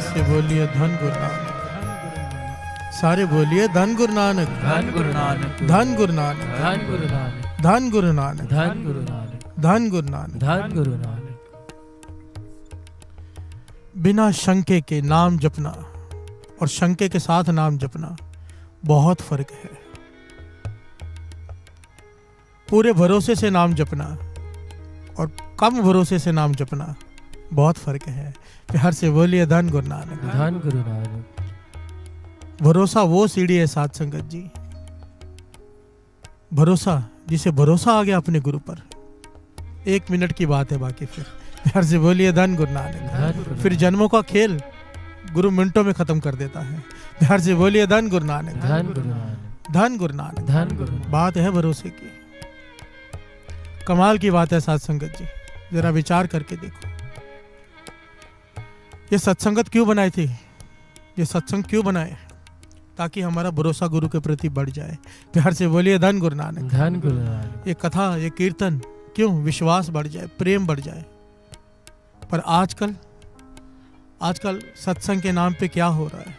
से बोलिए धन गुरु नानक। सारे बोलिए धन गुरु नानक, धन गुरु नानक, धन गुरु नानक, धन गुरु नानक, धन गुरु नानक, धन गुरु नानक, धन गुरु नानक। धन गुरु नानक। बिना शंके के नाम जपना और शंके के साथ नाम जपना बहुत फर्क है। पूरे भरोसे से नाम जपना और कम भरोसे से नाम जपना बहुत फर्क है। प्यार से बोलिए धन गुरु नानक, धन गुरु नानक। भरोसा वो सीढ़ी है साथ संगत जी, भरोसा जिसे भरोसा आ गया अपने गुरु पर, 1 मिनट की बात है बाकी फिर। प्यार से बोलिए धन गुरु नानक। फिर जन्मों का खेल गुरु मिनटों में खत्म कर देता है। प्यार से बोलिए धन गुरु नानक, धन गुरु नानक, धन गुरु नानक। धन गुरु नानक। बात है भरोसे की, कमाल की बात है साथ संगत जी। जरा विचार करके देखो, ये सत्संगत क्यों बनाई थी, ये सत्संग क्यों बनाए? ताकि हमारा भरोसा गुरु के प्रति बढ़ जाए। प्यार से बोलिए धन गुरु नानक, धन गुरु नानक। ये कथा ये कीर्तन क्यों? विश्वास बढ़ जाए, प्रेम बढ़ जाए। पर आजकल सत्संग के नाम पे क्या हो रहा है?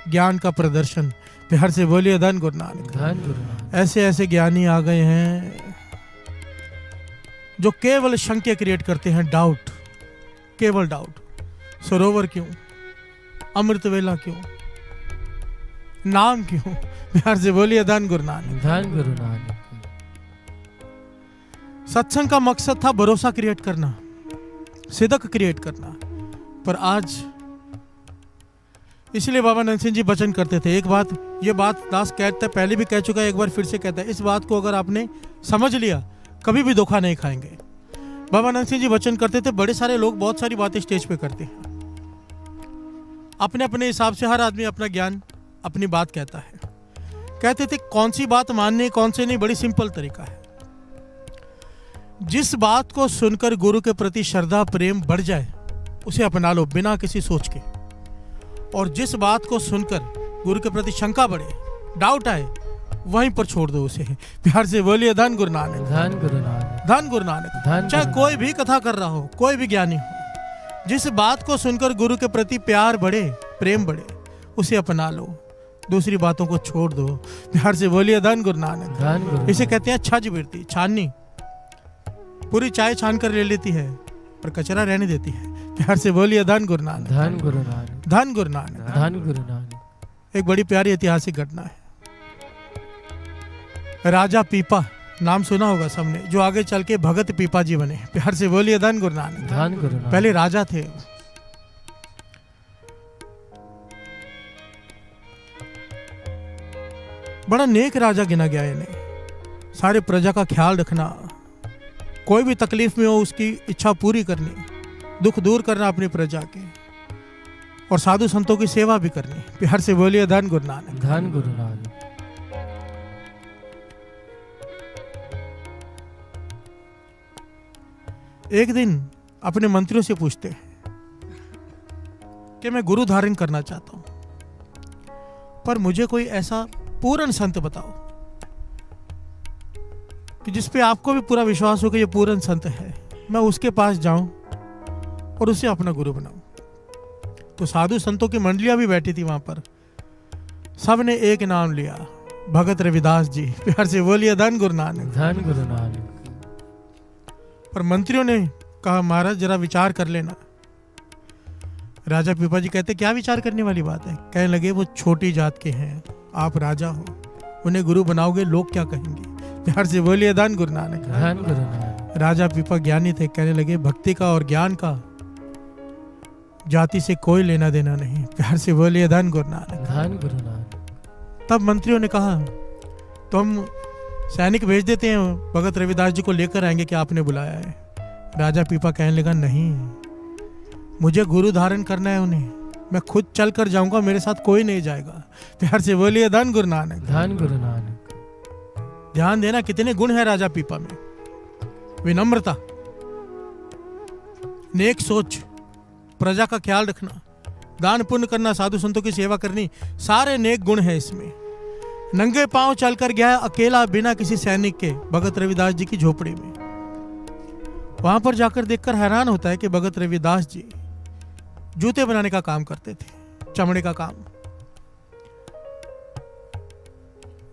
ज्ञान का प्रदर्शन। प्यार से बोलिए धन गुरु नानक, धन गुरु नानक। ऐसे ऐसे ज्ञानी आ गए हैं जो केवल शंके क्रिएट करते हैं, डाउट, केवल डाउट। सरोवर क्यों? अमृत वेला क्यों? नाम क्यों? प्यार से बोलिए धन गुरु नानक, धन गुरु नानक। सत्संग का मकसद था भरोसा क्रिएट करना, सिदक क्रिएट करना। पर आज इसलिए बाबा नंद सिंह जी वचन करते थे, एक बात, ये बात दास कहता है, पहले भी कह चुका है, एक बार फिर से कहता है, इस बात को अगर आपने समझ लिया कभी भी धोखा नहीं खाएंगे। बाबा नंद सिंह जी वचन करते थे, बड़े सारे लोग बहुत सारी बातें स्टेज पे करते हैं, अपने अपने हिसाब से हर आदमी अपना ज्ञान अपनी बात कहता है। कहते थे कौन सी बात माननी कौन से नहीं, बड़ी सिंपल तरीका है। जिस बात को सुनकर गुरु के प्रति श्रद्धा प्रेम बढ़ जाए उसे अपना लो बिना किसी सोच के, और जिस बात को सुनकर गुरु के प्रति शंका बढ़े, डाउट आए, वहीं पर छोड़ दो उसे। प्यार से बोलिए धन गुरु नानक, धन गुरु नानक, धन गुरु नानक। धन चाहे गुरु कोई भी कथा कर रहा हो, कोई भी ज्ञानी हो, जिस बात को सुनकर गुरु के प्रति प्यार बढ़े, प्रेम बढ़े, उसे अपना लो, दूसरी बातों को छोड़ दो। प्यार से बोलिए धन गुरु नानक। धन गुरु। इसे कहते हैं छज बिरती, छाननी। पूरी चाय छान कर ले लेती है पर कचरा रहने देती है। प्यार से बोलिए धन गुरु नानक, धन गुरु नानक, धन गुरु नानक। धन गुरु नानक। एक बड़ी प्यारी ऐतिहासिक घटना है। राजा पीपा नाम सुना होगा सबने, जो आगे चल के भगत पीपा जी बने। प्यार से बोलिए धन गुरु नानक। धन गुरु नानक। पहले राजा थे, बड़ा नेक राजा गिना गया इन्हें। सारे प्रजा का ख्याल रखना, कोई भी तकलीफ में हो उसकी इच्छा पूरी करनी, दुख दूर करना अपनी प्रजा के, और साधु संतों की सेवा भी करनी। प्यार से बोलिए धन गुरु नानक। धन गुरु नानक। एक दिन अपने मंत्रियों से पूछते हैं कि मैं गुरु धारण करना चाहता हूं, पर मुझे कोई ऐसा पूर्ण संत बताओ कि जिस पे आपको भी पूरा विश्वास हो कि ये पूर्ण संत है, मैं उसके पास जाऊं और उसे अपना गुरु बनाऊं। तो साधु संतों की मंडलियां भी बैठी थी वहां पर, सबने एक नाम लिया, भगत रविदास जी। प्यार से बोलिए धन गुरु नानक, धन गुरु नानक। पर मंत्रियों ने कहा महाराज जरा विचार कर लेना। राजा पीपा जी कहते क्या विचार करने वाली बात है? कहने लगे वो छोटी जात के हैं, आप राजा हो, उन्हें गुरु बनाओगे लोग क्या कहेंगे? प्यार से बोलिए धन गुरु नानक, धन गुरु नानक। राजा पीपा ज्ञानी थे, कहने लगे भक्ति का और ज्ञान का जाति से कोई लेना देना नहीं। प्यार से बोलिए धन गुरु नानक, धन गुरु नानक। तब मंत्रियों ने कहा तो हम सैनिक भेज देते हैं, भगत रविदास जी को लेकर आएंगे कि आपने बुलाया है। राजा पीपा कहने लगा नहीं, मुझे गुरु धारण करना है उन्हें, मैं खुद चल कर जाऊंगा, मेरे साथ कोई नहीं जाएगा। प्यार से बोलिए धन गुरु नानक, धन गुरु नानक। ध्यान देना कितने गुण है राजा पीपा में। विनम्रता, नेक सोच, प्रजा का ख्याल रखना, दान पुण्य करना, साधु संतों की सेवा करनी, सारे नेक गुण हैं इसमें। नंगे पांव चलकर गया अकेला बिना किसी सैनिक के भगत रविदास जी की झोपड़ी में। वहां पर जाकर देखकर हैरान होता है कि भगत रविदास जी जूते बनाने का काम करते थे, चमड़े का काम।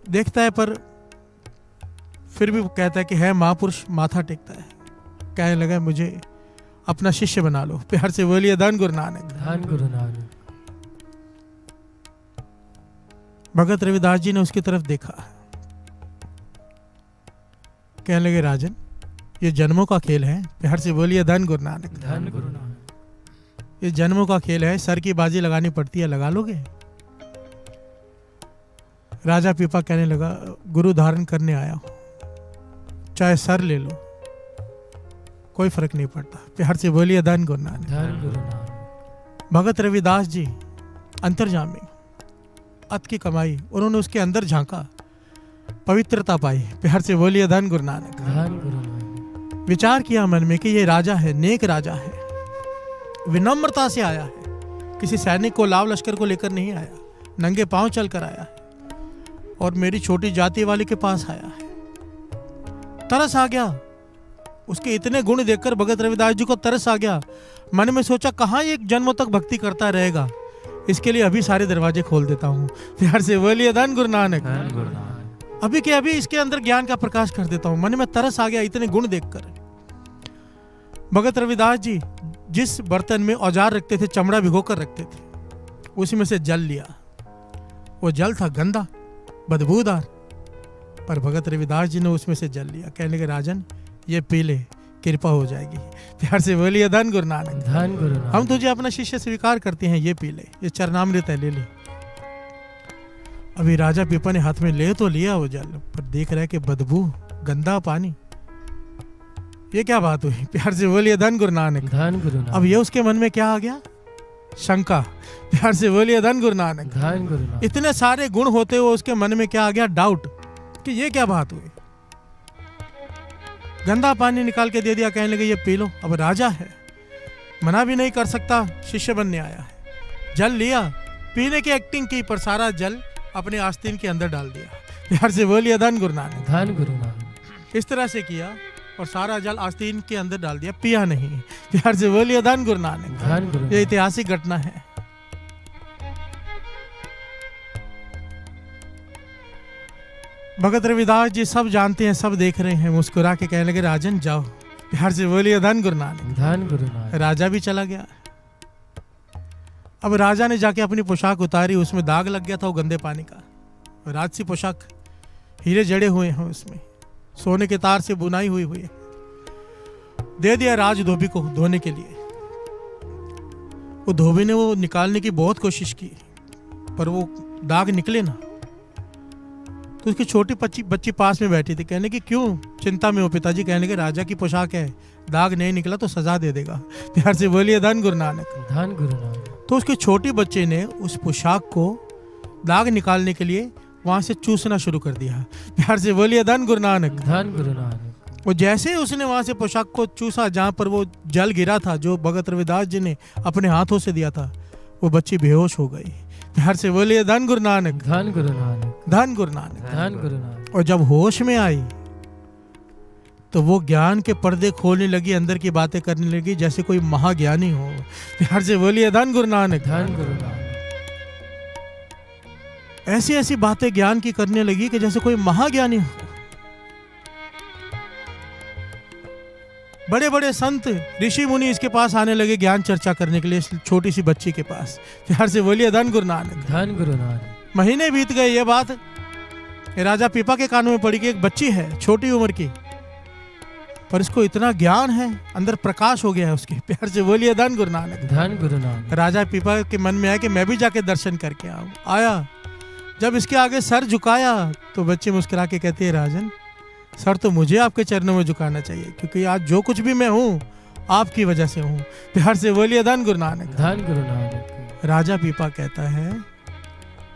देखता है पर फिर भी वो कहता है कि है महापुरुष, माथा टेकता है। कहने लगा मुझे अपना शिष्य बना लो। प्यार से बोलिए धन गुरु नानक। धन गुरु नानक। भगत रविदास जी ने उसकी तरफ देखा, कहने लगे राजन ये जन्मों का खेल है। प्यार से बोलिए धन गुरु नानक। धन गुरु नानक। ये जन्मों का खेल है, सर की बाजी लगानी पड़ती है, लगा लोगे? राजा पीपा कहने लगा गुरु धारण करने आया हूं, चाहे सर ले लो, कोई फर्क नहीं पड़ता। प्यार से बोलिए धन गुरु नानक। धन गुरु नानक। भगत रविदास जी अंतर्जामी, अत की कमाई, उन्होंने उसके अंदर झांका, पवित्रता पाई। प्यार से बोलिए धन गुरु नानक। धन गुरु नानक। विचार किया मन में कि ये राजा है, नेक राजा है, विनम्रता से आया है, किसी सैनिक को लाव लश्कर को लेकर नहीं आया, नंगे पांव चल कर आया है और मेरी छोटी जाति वाले के पास आया है। तरस आ गया, उसके इतने गुण देखकर भगत रविदास जी को तरस आ गया। मन में सोचा कहाँ ये जन्मों तक भक्ति करता रहेगा, इसके लिए अभी सारे दरवाजे खोल देता हूँ। प्यार से बोलिए धन गुरु नानक। धन गुरु नानक। अभी के अभी इसके अंदर ज्ञान का प्रकाश कर देता हूँ। मन में तरस आ गया इतने गुण देखकर। भगत रविदास जी जिस बर्तन में औजार रखते थे, चमड़ा भिगोकर रखते थे, उसी में से जल लिया। वो जल था गंदा, बदबूदार, पर भगत रविदास जी ने उसमें से जल लिया। कहने लगे राजन ये पी ले, कृपा हो जाएगी। प्यार से बोलिए धन गुरु नानक। धन गुरु नानक। हम तुझे अपना शिष्य स्वीकार करते हैं, ये पी ले, ये चरणामृत है, ले ले। अभी राजा पीपा ने हाथ में ले तो लिया वो जल, पर देख रहा है कि बदबू, गंदा पानी, ये क्या बात हुई? प्यार से बोलिए धन गुरु नानक। धन गुरु नानक। अब ये उसके मन में क्या आ गया? शंका। प्यार से बोलिए धन गुरु नानक। धन गुरु नानक। इतने सारे गुण होते हुए उसके मन में क्या आ गया? डाउट, कि ये क्या बात हुई। गंदा पानी निकाल के दे दिया, कहने लगे ये पी लो। अब राजा है, मना भी नहीं कर सकता, शिष्य बनने आया है। जल लिया, पीने की एक्टिंग की, पर सारा जल अपने आस्तीन के अंदर डाल दिया। प्यार से बोलिए धन गुरु नानक। धन गुरु नानक। इस तरह से किया और सारा जल आस्तीन के अंदर डाल दिया, पिया नहीं। प्यार से बोलिए धन गुरु नानक। धन गुरु। ये ऐतिहासिक घटना है। भगत रविदास जी सब जानते हैं, सब देख रहे हैं, मुस्कुरा के कहने लगे राजन जाओ। प्यार से बोलिए धन गुरु नानक। धन गुरु नानक। राजा भी चला गया। अब राजा ने जाके अपनी पोशाक उतारी, उसमें दाग लग गया था वो गंदे पानी का। राजसी पोशाक, हीरे जड़े हुए हैं उसमें, सोने के तार से बुनाई हुई हुई है। दे दिया राज धोबी को धोने के लिए। वो धोबी ने वो निकालने की बहुत कोशिश की, पर वो दाग निकले ना। तो उसकी छोटी बच्ची पास में बैठी थी, कहने की क्यों चिंता में हो पिताजी? कहने के राजा की पोशाक है, दाग नहीं निकला तो सजा दे देगा। प्यार से बोलिए धन गुरु नानक। धन गुरु नानक। तो उसके छोटी बच्चे ने उस पोशाक को दाग निकालने के लिए वहां से चूसना शुरू कर दिया। प्यार से बोलिए धन गुरु नानक। धन गुरु नानक। वो जैसे ही उसने वहां से पोशाक को चूसा जहां पर वो जल गिरा था, जो भगत रविदास जी ने अपने हाथों से दिया था, वो बच्ची बेहोश हो गई। प्यार से बोलिए धन गुरु नानक। धन गुरु नानक। धन गुरु नानक। धन गुरु नानक। और जब होश में आई तो वो ज्ञान के पर्दे खोलने लगी, अंदर की बातें करने लगी जैसे कोई महाज्ञानी हो। प्यार से बोलिए धन गुरु नानक। धन गुरु नानक। ऐसी ऐसी बातें ज्ञान की करने लगी कि जैसे कोई महाज्ञानी हो। बड़े बड़े संत ऋषि मुनि इसके पास आने लगे ज्ञान चर्चा करने के लिए, इस छोटी सी बच्ची के पास। प्यार से बोलिए धन गुरु नानक। धन गुरु नानक। महीने बीत गए, ये बात राजा पीपा के कानों में पड़ी कि एक बच्ची है छोटी उम्र की, पर इसको इतना ज्ञान है, अंदर प्रकाश हो गया है उसके। प्यार से बोलिए धन गुरु नानक। धन गुरु नानक। राजा पीपा के मन में आया कि मैं भी जाके दर्शन करके आऊं। आया, जब इसके आगे सर झुकाया तो बच्ची मुस्कुरा के कहती है राजन, सर तो मुझे आपके चरणों में झुकाना चाहिए, क्योंकि आज जो कुछ भी मैं हूँ आपकी वजह से हूँ। प्यार से बोलिए धन गुरु नानक। धन गुरु नानक। राजा पीपा कहता है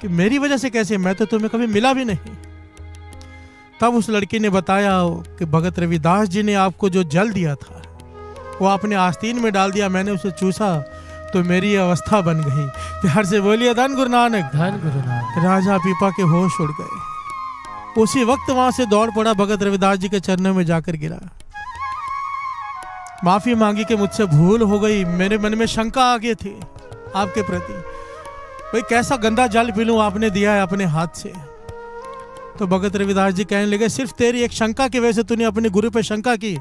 कि मेरी वजह से कैसे, मैं तो तुम्हें कभी मिला भी नहीं। तब उस लड़की ने बताया कि भगत रविदास जी ने आपको जो जल दिया था वो आपने आस्तीन में डाल दिया, मैंने उसे चूसा तो मेरी अवस्था बन गई। प्यार से बोलिए धन गुरु नानक। धन गुरु नानक। राजा पीपा के होश उड़ गए। उसी वक्त वहां से दौड़ पड़ा, भगत रविदास जी के चरणों में जाकर गिरा, माफी मांगी कि मुझसे भूल हो गई, मेरे मन में शंका आ गई थी, आपके प्रति। भाई कैसा गंदा जल पी लूं, आपने दिया है अपने हाथ से। तो भगत रविदास जी कहने लगे, सिर्फ तेरी एक शंका की वजह से तूने अपने गुरु पे शंका की,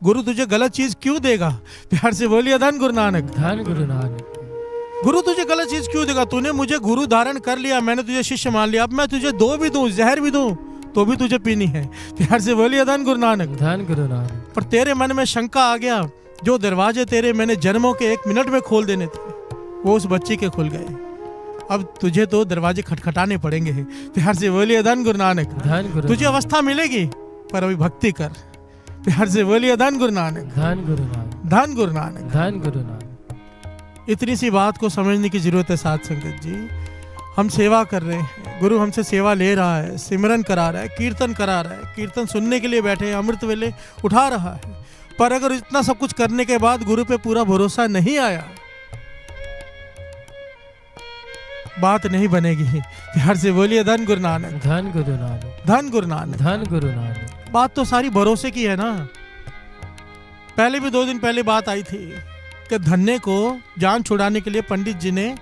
गुरु तुझे गलत चीज क्यों देगा? प्यार से बोलिए धन गुरु नानक। धन गुरु नानक। गुरु तुझे गलत चीज क्यों देगा? तूने मुझे गुरु धारण कर लिया, मैंने तुझे शिष्य मान लिया, अब मैं तुझे दो भी दूं, जहर भी दूं, तो भी तुझे पीनी है। प्यार से बोलिए धन गुरु नानक। धन गुरु नानक। पर तेरे मन में शंका आ गया, जो दरवाजे तेरे मैंने जन्मों के 1 मिनट में खोल देने थे, वो उस बच्ची के खुल गए। अब तुझे तो दरवाजे खटखटाने पड़ेंगे। प्यार से बोलिए धन गुरु नानक। धन गुरु तुझे अवस्था मिलेगी, पर अभी भक्ति कर। प्यार से बोलिए धन गुरु नानक। धन गुरु नानक। धन गुरु नानक। धन गुरु नानक। इतनी सी बात को समझने की जरूरत है साध संगत जी। हम सेवा कर रहे हैं, गुरु हमसे सेवा ले रहा है, सिमरन करा रहा है, कीर्तन करा रहा है, कीर्तन सुनने के लिए बैठे हैं, अमृत वेले उठा रहा है। पर अगर इतना सब कुछ करने के बाद गुरु पे पूरा भरोसा नहीं आया, बात नहीं बनेगी। प्यार से बोलिए धन गुरु नानक। धन गुरु नानक। धन गुरु नानक। धन गुरु नानक। बात तो सारी भरोसे की है ना। पहले भी 2 दिन पहले बात आई थी कि धन्य को जान छुड़ाने के लिए पंडित जी ने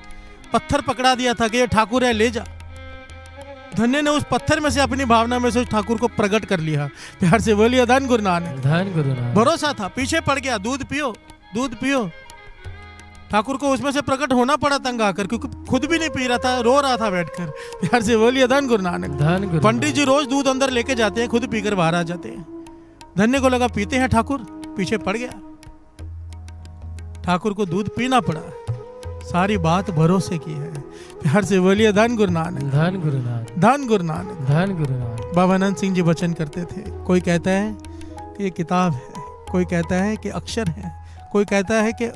पत्थर पकड़ा दिया था कि ये ठाकुर है, ले जा। धन्य ने उस पत्थर में से अपनी भावना में से उस ठाकुर को प्रकट कर लिया। प्यार से बोलिए धन गुरु नानक। धन गुरु नानक। भरोसा था, पीछे पड़ गया, दूध पियो, दूध पियो। ठाकुर को उसमें से प्रकट होना पड़ा तंग आकर, क्योंकि खुद भी नहीं पी रहा था, रो रहा था बैठकर। प्यार से बोलिए धन गुरु नानक। धन गुरु। पंडित जी रोज दूध अंदर लेके जाते हैं, खुद पीकर बाहर आ जाते हैं। धन्य को लगा पीते हैं ठाकुर, पीछे पड़ गया, ठाकुर को दूध पीना पड़ा। सारी बात भरोसे की है। प्यार से बोलिए धन गुरु नानक। धन गुरु नानक। धन गुरु नानक। धन गुरु नानक। बाबा अनंत सिंह जी वचन करते थे। कोई कहता है कि ये किताब है, कोई कहता है कि अक्षर है, कोई कहता है कि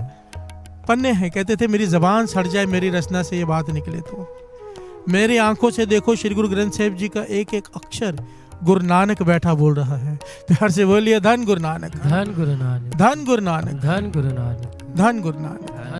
पन्ने हैं। कहते थे मेरी जबान सड़ जाए, मेरी रचना से ये बात निकले तो। मेरी आंखों से देखो श्री गुरु ग्रंथ साहिब जी का एक एक अक्षर गुरु नानक बैठा बोल रहा है। प्यार से बोलिए धन गुरु नानक। धन गुरु नानक। धन गुरु नानक। धन गुरु नानक। धन गुरु नानक।